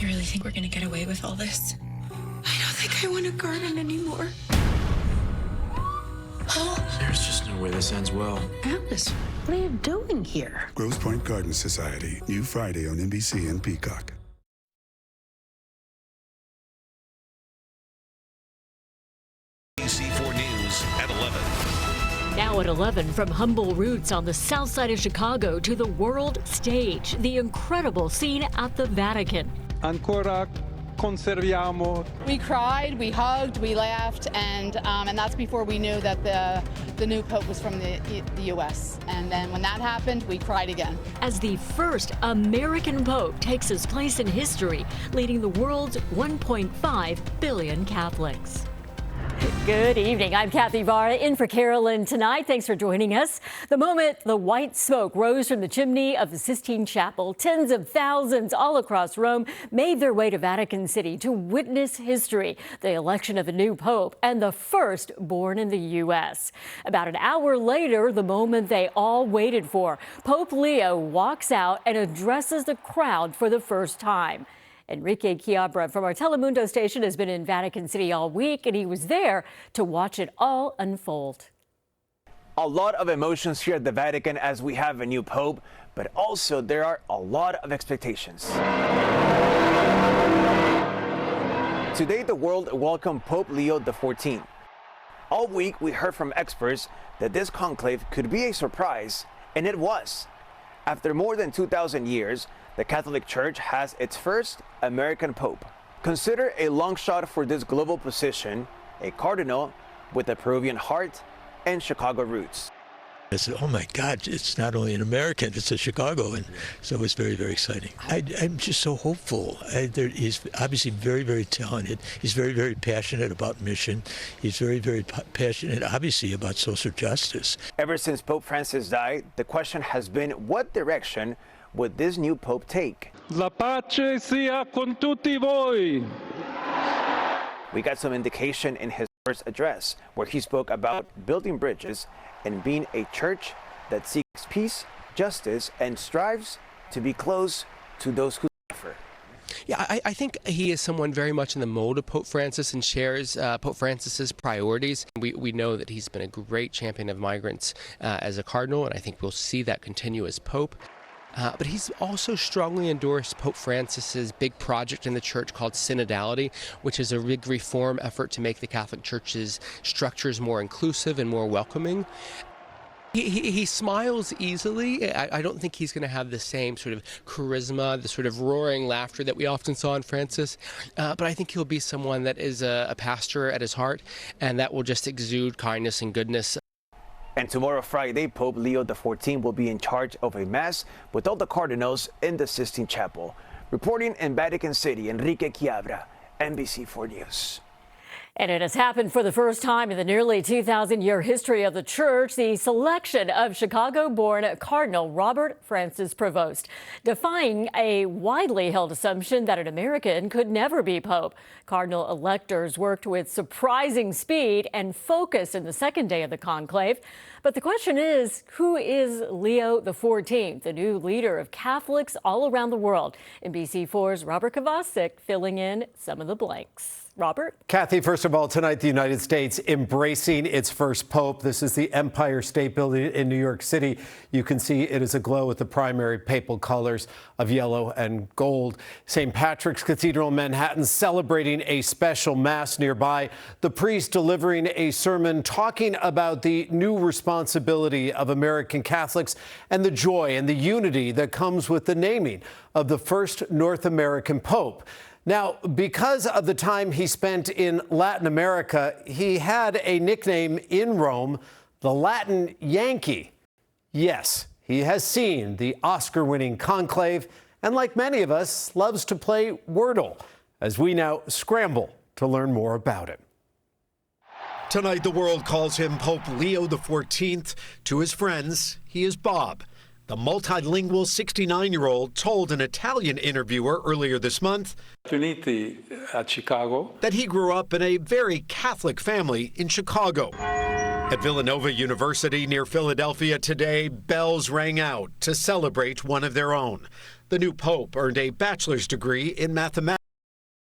You really think we're gonna get away with all this? I don't think I want to garden anymore. Oh. There's just no way this ends well. Alice, what are you doing here? Grosse Pointe Garden Society, new Friday on NBC and Peacock. NBC4 News at 11. Now at 11, from humble roots on the south side of Chicago to the world stage, the incredible scene at the Vatican. Ancora conserviamo. We cried, we hugged, we laughed, and that's before we knew that the new pope was from the U.S. And then when that happened, we cried again. As the first American pope takes his place in history, leading the world's 1.5 billion Catholics. Good evening. I'm Kathy Vara in for Carolyn tonight. Thanks for joining us. The moment the white smoke rose from the chimney of the Sistine Chapel, tens of thousands all across Rome made their way to Vatican City to witness history, the election of a new pope and the first born in the U.S. About an hour later, the moment they all waited for, Pope Leo walks out and addresses the crowd for the first time. Enrique Chiabra from our Telemundo station has been in Vatican City all week, and he was there to watch it all unfold. A lot of emotions here at the Vatican as we have a new pope, but also there are a lot of expectations. Today, the world welcomed Pope Leo XIV. All week, we heard from experts that this conclave could be a surprise, and it was. After more than 2,000 years, the Catholic Church has its first American pope. Consider a long shot for this global position, a cardinal with a Peruvian heart and Chicago roots. I said, oh my God, it's not only an American, it's a Chicago. And so it's very, very exciting. I'm just so hopeful. He's obviously very, very talented. He's very, very passionate about mission. He's very, very passionate, obviously, about social justice. Ever since Pope Francis died, the question has been, what direction would this new pope take? La pace sia con tutti voi. We got some indication in his first address, where he spoke about building bridges and being a church that seeks peace, justice, and strives to be close to those who suffer. Yeah, I think he is someone very much in the mold of Pope Francis and shares Pope Francis's priorities. We know that he's been a great champion of migrants as a cardinal, and I think we'll see that continue as Pope. But he's also strongly endorsed Pope Francis's big project in the church called synodality, which is a big reform effort to make the Catholic Church's structures more inclusive and more welcoming. He smiles easily. I don't think he's going to have the same sort of charisma, the sort of roaring laughter that we often saw in Francis. But I think he'll be someone that is a pastor at his heart, and that will just exude kindness and goodness. And tomorrow, Friday, Pope Leo XIV will be in charge of a mass with all the cardinals in the Sistine Chapel. Reporting in Vatican City, Enrique Chiabra, NBC4 News. And it has happened for the first time in the nearly 2,000-year history of the church, the selection of Chicago-born Cardinal Robert Francis Prevost, defying a widely held assumption that an American could never be pope. Cardinal electors worked with surprising speed and focus in the second day of the conclave. But the question is, who is Leo XIV, the new leader of Catholics all around the world? NBC4's Robert Kovacic filling in some of the blanks. Robert? Kathy, first of all, tonight the United States embracing its first pope. This is the Empire State Building in New York City. You can see it is aglow with the primary papal colors of yellow and gold. St. Patrick's Cathedral in Manhattan celebrating a special mass nearby. The priest delivering a sermon talking about the new responsibility of American Catholics and the joy and the unity that comes with the naming of the first North American pope. Now, because of the time he spent in Latin America, he had a nickname in Rome, the Latin Yankee. Yes, he has seen the Oscar-winning conclave, and like many of us, loves to play Wordle, as we now scramble to learn more about it. Tonight, the world calls him Pope Leo XIV. To his friends, he is Bob. The multilingual 69-year-old told an Italian interviewer earlier this month At Chicago. that he grew up in a very Catholic family in Chicago. At Villanova University near Philadelphia today, bells rang out to celebrate one of their own. The new pope earned a bachelor's degree in mathematics.